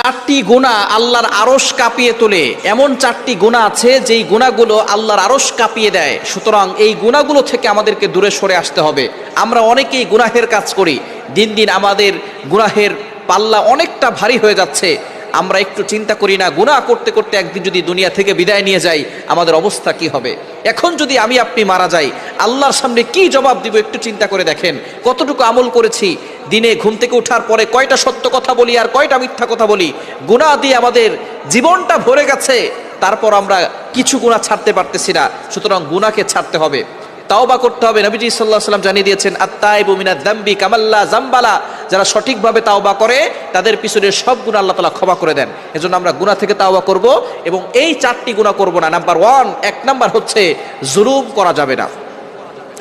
চারটি গুনাহ আল্লাহর আরশ কাঁপিয়ে তোলে। এমন চারটি গুনাহ আছে যেই গুনাহগুলো আল্লাহর আরশ কাঁপিয়ে দেয়। সুতরাং এই গুনাহগুলো থেকে আমাদেরকে দূরে সরে আসতে হবে। আমরা অনেকেই গুনাহের কাজ করি, দিন দিন আমাদের গুনাহের পাল্লা অনেকটা ভারী হয়ে যাচ্ছে। আমরা একটু চিন্তা করি না, গুনাহ করতে করতে একদিন যদি দুনিয়া থেকে বিদায় নিয়ে যাই আমাদের অবস্থা কি হবে। এখন যদি আমি আপনি মারা যাই, আল্লাহর সামনে কি জবাব দিব একটু চিন্তা করে দেখেন। কতটুকু আমল করেছি, দিনে ঘুম থেকে ওঠার পরে কয়টা সত্য কথা বলি আর কয়টা মিথ্যা কথা বলি। গুনাহ দিয়ে আমাদের জীবনটা ভরে গেছে, তারপর আমরা কিছু গুনাহ ছাড়তে পারতেছি না। সুতরাং গুনাহকে ছাড়তে হবে, তাওবা করতে হবে। নবীজি সাল্লাল্লাহু আলাইহি ওয়াসাল্লাম জানিয়ে দিয়েছেন, আত-তাইবু মিনায যামবি কামাল্লা যামবালা। যারা সঠিকভাবে তাওবা করে তাদের পিছনে সব গুনাহ আল্লাহ তাআলা ক্ষমা করে দেন। এজন্য আমরা গুনাহ থেকে তাওবা করব এবং এই চারটি গুনাহ করব না। নাম্বার 1, এক নাম্বার হচ্ছে জুলুম করা যাবে না।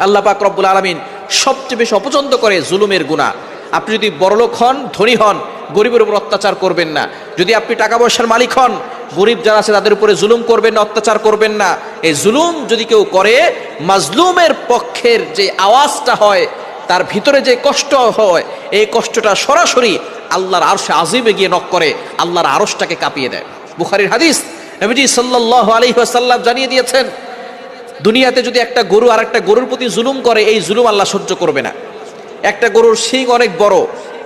আল্লাহ পাক রব্বুল আলামিন সবচেয়ে বেশি অপছন্দ করে জুলুমের গুনাহ। আপনি যদি বড়লোক হন, ধনী হন, গরিবের উপর অত্যাচার করবেন না। যদি আপনি টাকা পয়সার মালিক হন, গরিব যারা আছে তাদের উপরে জুলুম করবেন না, অত্যাচার করবেন না। এই জুলুম যদি কেউ করে, মাজলুমের পক্ষের যে আওয়াজটা হয়, তার ভিতরে যে কষ্ট হয়, এই কষ্টটা সরাসরি আল্লাহর আরশে আজিমে গিয়ে নক করে, আল্লাহর আরশটাকে কাঁপিয়ে দেয়। বুখারীর হাদিস, নবীজি সাল্লাল্লাহু আলাইহি ওয়াসাল্লাম জানিয়ে দিয়েছেন, দুনিয়াতে যদি একটা গরু আর একটা গরুর প্রতি জুলুম করে, এই জুলুম আল্লাহ সহ্য করবে না। একটা গরুর শিং অনেক বড়,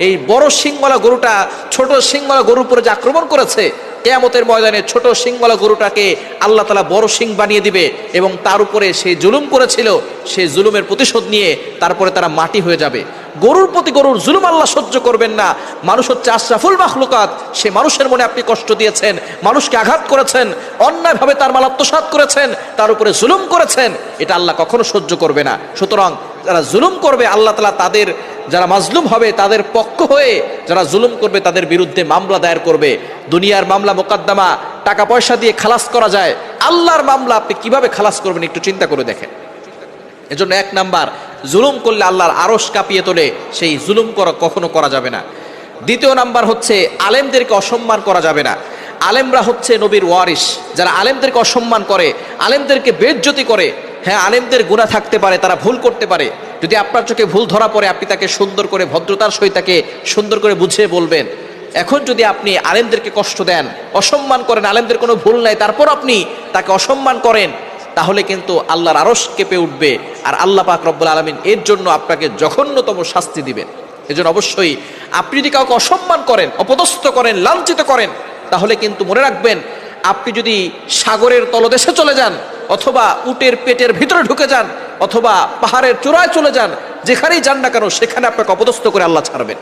এই বড় শিংওয়ালা গরুটা ছোট শিংওয়ালা গরুর উপরে যে আক্রমণ করেছে, কিয়ামতের ময়দানে ছোট শিংওয়ালা গরুটাকে আল্লাহ তাআলা বড় শিং বানিয়ে দিবে এবং তার উপরে সে জুলুম করেছিল, সেই জুলুমের প্রতিশোধ নিয়ে তারপরে তারা মাটি হয়ে যাবে। গরুর প্রতি গরুর জুলুম আল্লাহ সহ্য করবেন না। মানুষ হচ্ছে আশরাফুল মাখলুকাত, সে মানুষের মনে আপনি কষ্ট দিয়েছেন, মানুষকে আঘাত করেছেন, অন্যায়ভাবে তার মাল আত্মসাৎ করেছেন, তার উপরে জুলুম করেছেন, এটা আল্লাহ কখনো সহ্য করবে না। সুতরাং যারা জুলুম করবে, আল্লাহ তাআলা তাদের, যারা মাজলুম হবে তাদের পক্ষ হয়ে যারা জুলুম করবে তাদের বিরুদ্ধে মামলা দায়ের করবে। দুনিয়ার মামলা মোকদ্দমা টাকা পয়সা দিয়ে খালাস করা যায়, আল্লাহর মামলা আপনি কিভাবে খালাস করবেন একটু চিন্তা করে দেখেন। এজন্য এক নাম্বার, জুলুম করলে আল্লাহর আরশ কাঁপিয়ে তোলে, সেই জুলুম কখনো করা যাবে না। দ্বিতীয় নাম্বার হচ্ছে আলেমদেরকে অসম্মান করা যাবে না। আলেমরা হচ্ছে নবীর ওয়ারিস। যারা আলেমদেরকে অসম্মান করে, আলেমদেরকে বেইজ্জতি করে, হ্যাঁ আলেমদের গুনাহ থাকতে পারে, তারা ভুল করতে পারে। যদি আপনার চোখে ভুল ধরা পড়ে, আপনি তাকে সুন্দর করে ভদ্রতার সহিত তাকে সুন্দর করে বুঝিয়ে বলবেন। এখন যদি আপনি আলেমদেরকে কষ্ট দেন, অসম্মান করেন, আলেমদের কোনো ভুল নাই, তারপর আপনি তাকে অসম্মান করেন, তাহলে কিন্তু আল্লাহর আরশ কেঁপে উঠবে আর আল্লাহ পাক রব্বুল আলামিন এর জন্য আপনাকে জঘন্যতম শাস্তি দিবেন। এজন্য অবশ্যই আপনি যদি কাউকে অসম্মান করেন, অপদস্থ করেন, লাঞ্ছিত করেন, তাহলে কিন্তু মনে রাখবেন, আপনি যদি সাগরের তলদেশে চলে যান, অথবা উটের পেটের ভিতরে ঢুকে যান, অথবা পাহাড়ের চূড়ায় চলে যান, যেখানেই যান না কেন সেখানে আপনাকে অপদস্থ করে আল্লাহ ছাড়বেন।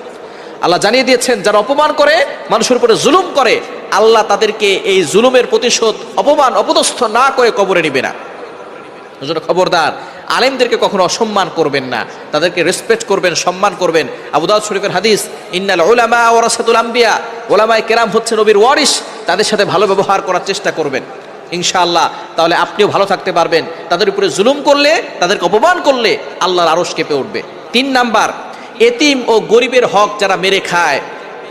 আল্লাহ জানিয়ে দিয়েছেন, যারা অপমান করে, মানুষের উপরে জুলুম করে, আল্লাহ তাদেরকে এই জুলুমের প্রতিশোধ অপমান অপদস্থ না করে কবরে নিবে না। এজন্য খবরদার, আলেমদেরকে কখনো অসম্মান করবেন না, তাদেরকে রেসপেক্ট করবেন, সম্মান করবেন। আবু দাউদ শরীফের হাদিস, ইন্নাল উলামা ওয়ারাসাতুল আম্বিয়া, ওলামায়ে কেরাম হচ্ছে নবীর ওয়ারিস, তাদের সাথে ভালো ব্যবহার করার চেষ্টা করবেন ইনশাআল্লাহ। তাহলে আপনিও ভালো থাকতে পারবেন। তাদের উপরে জুলুম করলে, তাদেরকে অপমান করলে আল্লাহর আরশ কেঁপে উঠবে। 3 নাম্বার, এতিম ও গরিবের হক যারা মেরে খায়,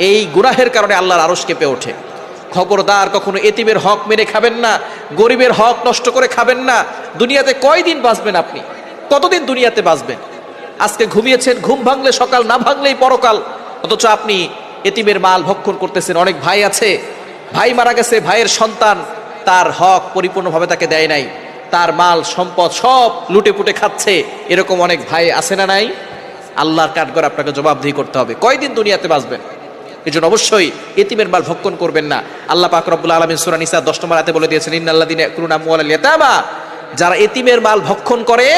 এই গুনাহের কারণে আল্লাহর আরশ কেঁপে ওঠে। খবরদার, কখনো এতিমের হক মেরে খাবেন না, গরিবের হক নষ্ট করে খাবেন না। দুনিয়াতে কয়দিন বাঁচবেন আপনি? কতদিন দুনিয়াতে বাঁচবেন? আজকে ঘুমিয়েছেন, ঘুম ভাঙলে সকাল, না ভাঙলেই পরকাল। অথচ আপনি এতিমের মাল ভক্ষণ করতেছেন। অনেক ভাই আছে, ভাই মারা গেছে, ভাইয়ের সন্তান তার হক পরিপূর্ণভাবে তাকে দেয় নাই, তার মাল সম্পদ সব লুটে পুটে খাচ্ছে। এরকম অনেক ভাই আছে না নাই? আল্লাহর কাঠগড় আপনাকে জবাবদিহি করতে হবে, কয়দিন দুনিয়াতে বাঁচবেন। এই জন্য অবশ্যই এতিমের মাল ভক্ষণ করবেন না। আল্লাহ পাক রব্বুল আলামিন সূরা নিসা 10 নম্বর আয়াতে বলে দিয়েছেন, ইন্নাল্লাযীনা ইয়াকুলুনা আমওয়ালাল ইয়াতামা, যারা এতিমের মাল ভক্ষণ করে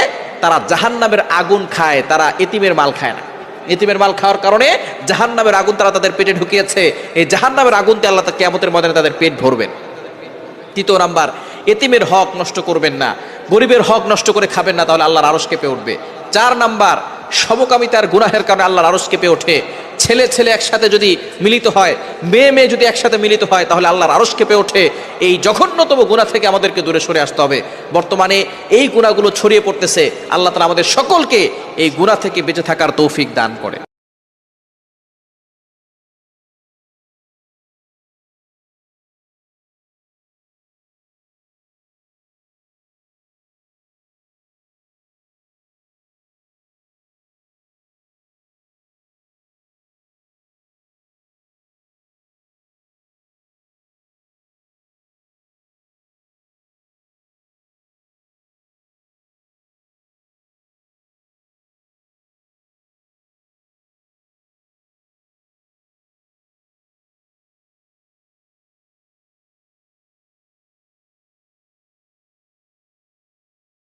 তারা জাহান্নামের আগুন খায়, তারা এতিমের মাল খায় না। এতিমের মাল খাওয়ার কারণে জাহান্নামের আগুন তারা তাদের পেটে ঢুকিয়েছে। এই জাহান্নামের আগুনতে আল্লাহ কিয়ামতের ময়দানে তাদের পেট ভরবেন। 3 নাম্বার, এতিমের হক নষ্ট করবেন না, গরিবের হক নষ্ট করে খাবেন না, তাহলে আল্লাহর আরশ কেঁপে উঠবে। 4 নাম্বার, সমকামিতার গুনাহের কারণে আল্লাহর আরশ কেঁপে ওঠে। ছেলে ছেলে একসাথে যদি মিলিত হয়, মেয়ে মেয়ে যদি একসাথে মিলিত হয়, তাহলে আল্লাহর আরশ কেঁপে ওঠে। এই জঘন্যতম গুনাহ থেকে আমাদেরকে দূরে সরে আসতে হবে। বর্তমানে এই গুনাহগুলো ছড়িয়ে পড়তেছে। আল্লাহ তাআলা আমাদের সকলকে এই গুনাহ থেকে বেঁচে থাকার তৌফিক দান করে।